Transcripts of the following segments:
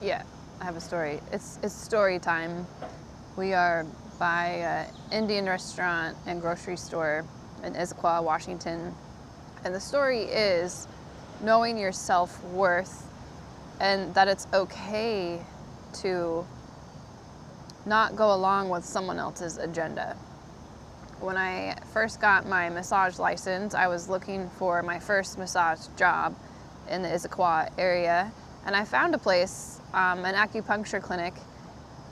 Yeah, I have a story. It's story time. We are by an Indian restaurant and grocery store in Issaquah, Washington. And the story is knowing your self-worth and that it's okay to not go along with someone else's agenda. When I first got my massage license, I was looking for my first massage job in the Issaquah area, and I found a place, an acupuncture clinic.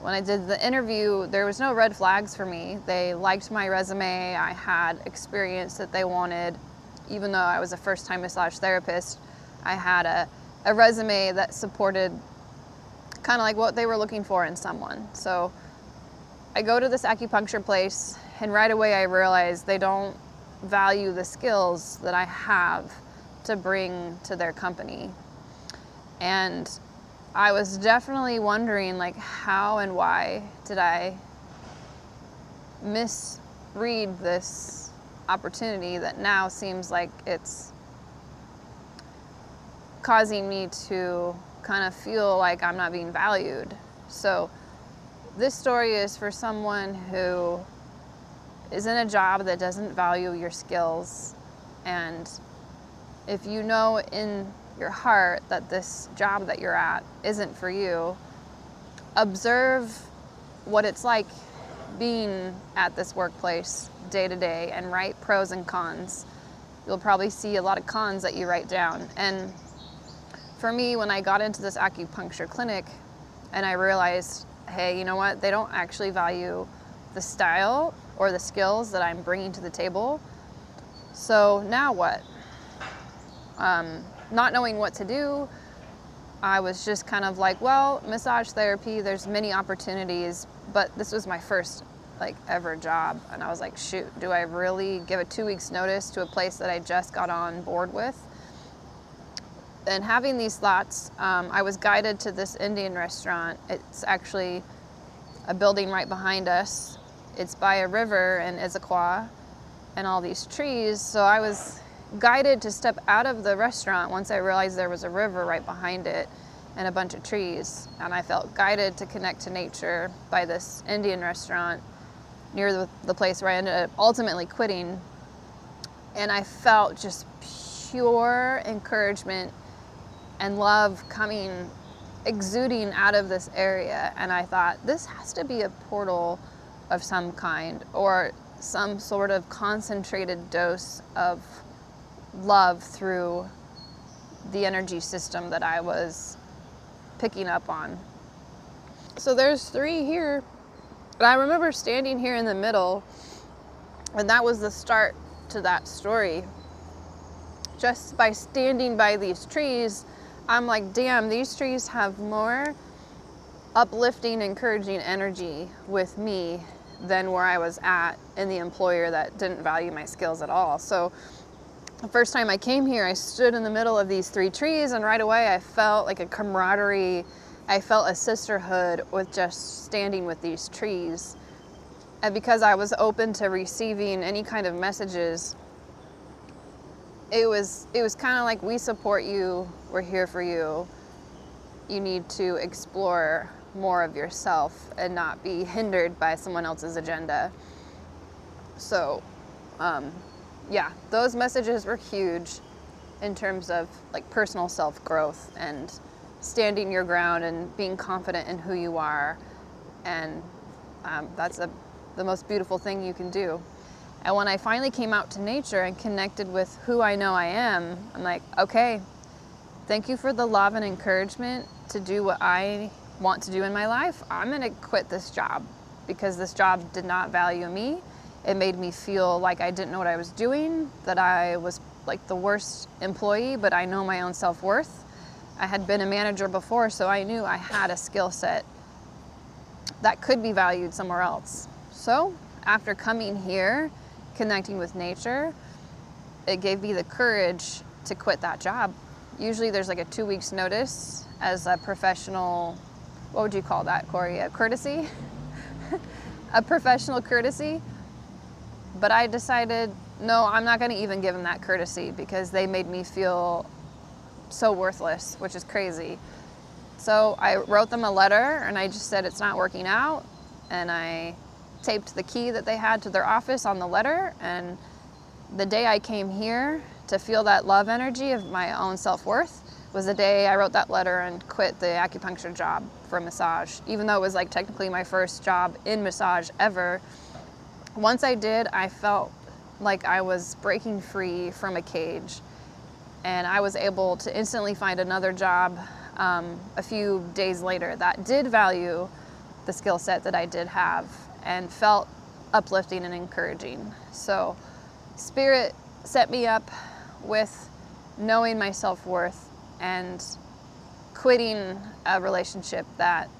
When I did the interview, there was no red flags for me. They liked my resume. I had experience that they wanted. Even though I was a first-time massage therapist, I had a resume that supported kind of like what they were looking for in someone. So I go to this acupuncture place, and right away I realize they don't value the skills that I have to bring to their company. And I was definitely wondering, like, how and why did I misread this opportunity that now seems like it's causing me to kind of feel like I'm not being valued. So this story is for someone who is in a job that doesn't value your skills, and if you know in your heart that this job that you're at isn't for you, observe what it's like being at this workplace day to day and write pros and cons. You'll probably see a lot of cons that you write down. And for me, when I got into this acupuncture clinic and I realized, hey, you know what? They don't actually value the style or the skills that I'm bringing to the table. So now what? Not knowing what to do, I was just kind of like, well, massage therapy, there's many opportunities, but this was my first ever job. And I was like, shoot, do I really give a 2 weeks notice to a place that I just got on board with? And having these thoughts, I was guided to this Indian restaurant. It's actually a building right behind us. It's by a river in Issaquah and all these trees. So I was guided to step out of the restaurant once I realized there was a river right behind it and a bunch of trees. And I felt guided to connect to nature by this Indian restaurant near the place where I ended up ultimately quitting. And I felt just pure encouragement and love exuding out of this area. And I thought, this has to be a portal of some kind, or some sort of concentrated dose of love through the energy system that I was picking up on. So there's 3 here. And I remember standing here in the middle, and that was the start to that story. Just by standing by these trees, I'm like, damn, these trees have more uplifting, encouraging energy with me than where I was at in the employer that didn't value my skills at all. So the first time I came here, I stood in the middle of these 3 trees, and right away I felt like a camaraderie. I felt a sisterhood with just standing with these trees. And because I was open to receiving any kind of messages, it was kind of like, we support you, we're here for you. You need to explore more of yourself and not be hindered by someone else's agenda. So, yeah, those messages were huge in terms of personal self-growth and standing your ground and being confident in who you are. And that's the most beautiful thing you can do. And when I finally came out to nature and connected with who I know I am, I'm like, okay, thank you for the love and encouragement to do what I want to do in my life. I'm gonna quit this job because this job did not value me. It made me feel like I didn't know what I was doing, that I was the worst employee, but I know my own self-worth. I had been a manager before, so I knew I had a skill set that could be valued somewhere else. So after coming here, connecting with nature, it gave me the courage to quit that job. Usually there's a 2 weeks notice as a professional, what would you call that, Corey? A courtesy? A professional courtesy. But I decided, no, I'm not gonna even give them that courtesy because they made me feel so worthless, which is crazy. So I wrote them a letter and I just said it's not working out, and I taped the key that they had to their office on the letter. And the day I came here to feel that love energy of my own self-worth was the day I wrote that letter and quit the acupuncture job for massage. Even though it was like technically my first job in massage ever, once I did, I felt like I was breaking free from a cage, and I was able to instantly find another job a few days later that did value the skill set that I did have and felt uplifting and encouraging. So Spirit set me up with knowing my self-worth and quitting a relationship that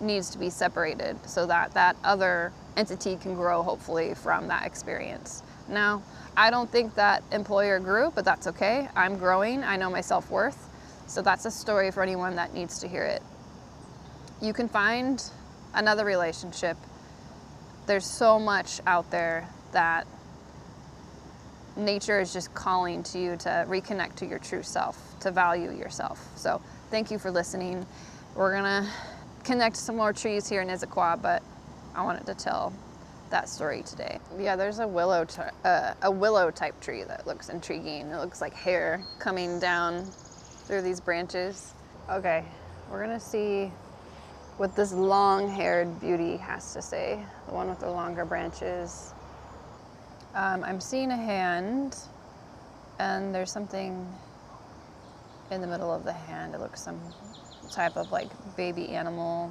needs to be separated so that that other entity can grow, hopefully, from that experience. Now, I don't think that employer grew, but that's okay. I'm growing. I know my self-worth. So that's a story for anyone that needs to hear it. You can find another relationship. There's so much out there that nature is just calling to you to reconnect to your true self, to value yourself. So thank you for listening. We're gonna connect some more trees here in Issaquah, but I wanted to tell that story today. Yeah, there's a willow type tree that looks intriguing. It looks like hair coming down through these branches. Okay, we're gonna see what this long-haired beauty has to say, the one with the longer branches. I'm seeing a hand, and there's something in the middle of the hand. It looks some type of like baby animal.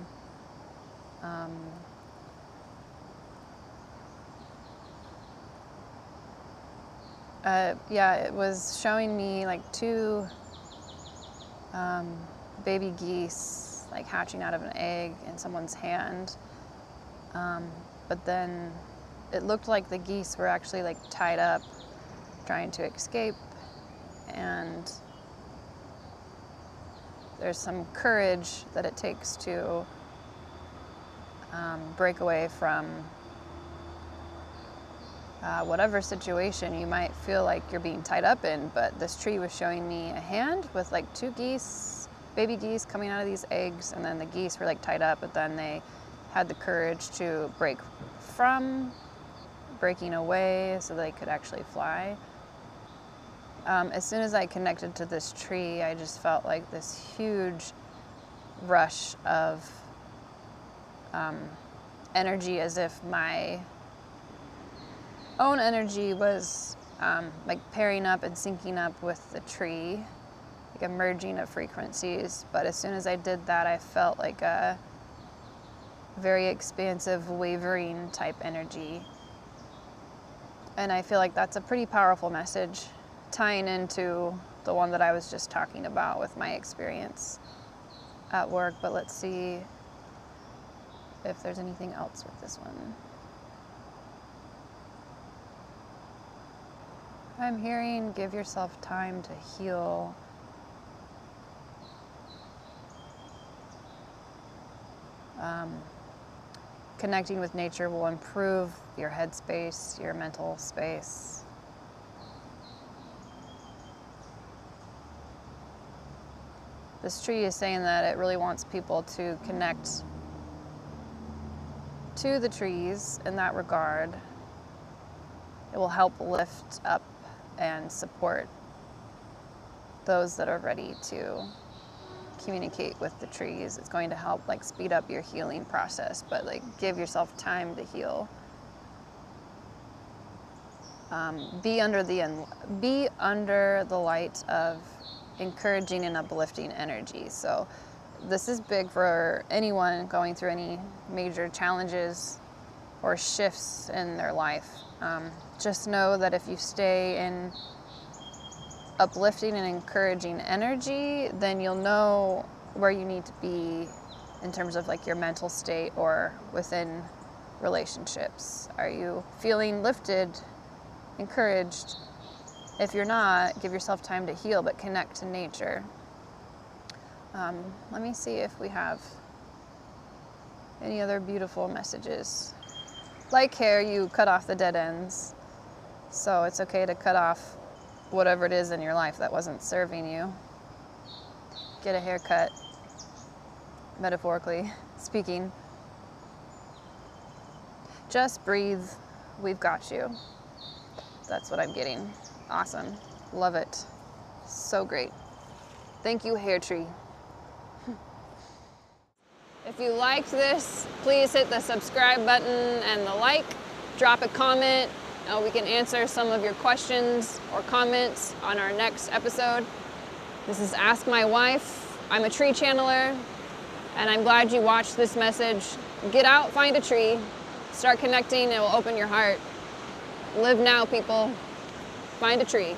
Yeah, it was showing me like two baby geese like hatching out of an egg in someone's hand. But then it looked like the geese were actually like tied up, trying to escape, and there's some courage that it takes to break away from whatever situation you might feel like you're being tied up in. But this tree was showing me a hand with like two geese, baby geese coming out of these eggs, and then the geese were like tied up, but then they had the courage to breaking away so they could actually fly. As soon as I connected to this tree, I just felt like this huge rush of energy, as if my own energy was like pairing up and syncing up with the tree, like a merging of frequencies. But as soon as I did that, I felt like a very expansive, wavering type energy. And I feel like that's a pretty powerful message, tying into the one that I was just talking about with my experience at work. But let's see if there's anything else with this one. I'm hearing give yourself time to heal. Connecting with nature will improve your headspace, your mental space. This tree is saying that it really wants people to connect to the trees in that regard. It will help lift up and support those that are ready to communicate with the trees. It's going to help like speed up your healing process, but like give yourself time to heal. Be under the light of encouraging and uplifting energy. So this is big for anyone going through any major challenges or shifts in their life. Just know that if you stay in uplifting and encouraging energy, then you'll know where you need to be in terms of like your mental state or within relationships. Are you feeling lifted, encouraged? If you're not, give yourself time to heal, but connect to nature. Let me see if we have any other beautiful messages. Like hair, you cut off the dead ends. So it's okay to cut off whatever it is in your life that wasn't serving you. Get a haircut. metaphorically speaking. Just breathe. We've got you. That's what I'm getting. Awesome. Love it. So great. Thank you, hair tree. If you liked this, please hit the subscribe button and the like. Drop a comment. We can answer some of your questions or comments on our next episode. This is Ask My Wife. I'm a tree channeler, and I'm glad you watched this message. Get out, find a tree, start connecting, it will open your heart. Live now, people. Find a tree.